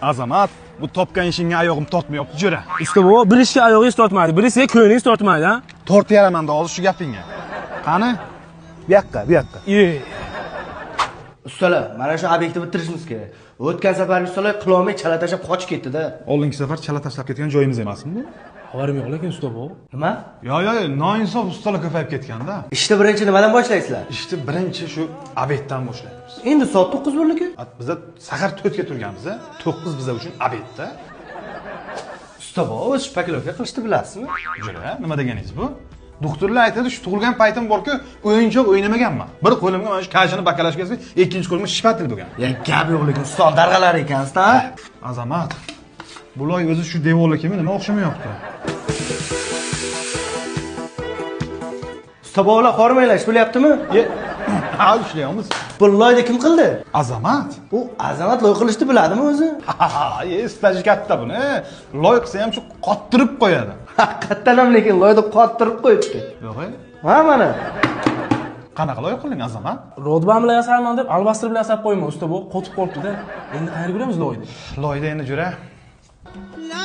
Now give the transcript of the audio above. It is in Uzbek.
Azamat, bu topgan ishingga oyog'im tortmayapti, jo'ra. Usta bu bir ishga oyog'ingiz tortmaydi, bir ishga ko'nglingiz tortmaydi, ha? Tortayaman da hozir shu gapingga. Qani? Bu yoqqa. Ustalar, mana shu obyektni bitirishimiz kerak. O'tgan safargi ustalar qilolmay chala tashlab qochib ketdi-da. Oldingi safar chala tashlab ketgan joyimiz emasmi bu? Xabarim yo'q lekin usta bu. Nima? Yo, noinsof ustalar ko'payib ketganda. Ishni birinchi nimadan boshlaysizlar? Ishni birinchi shu obeddan boshlaymiz. Endi soat 9 bo'ldi-ku. Biz sahar 4 ga turganmiz, 9 bizlar uchun obedda. Usta bu o'z shpakilovka qilishni bilasizmi? Jo'ra, nima deganingiz bu? Doktorlar aytadi, shu tug'ilgan paytim borku, o'yinchoq o'ynamaganman. Bir qo'limga mana shu kashini bakalashga kelsa, ikkinchi qo'limga shpatil bo'lgan. Ya gap yo'q lekin usta darg'alar ekansiz-da. Azamat. Bu loy o'zi shu devorga kimi nima o'xshamayapti? Usta bolalar hormaylash bo'lyaptimi? Ha, ishlayapmiz. Bu loyni kim qildi? Azamat. U Azamat loy qilishni biladimi o'zi? Ha, staji katta buni. Loy qilsa ham shu qottirib qo'yadi. Haqiqatdan ham lekin loyni qottirib qo'yibdi. Yo'q. Ha mana. Qanaqa loy qiling, Azamat? Rodban bilan yasaman deb albastir bilan yasab qo'yma, usta bu qotib qolibdi-da. Endi qayerga beramiz loyni? Loyda endi jo'ra. La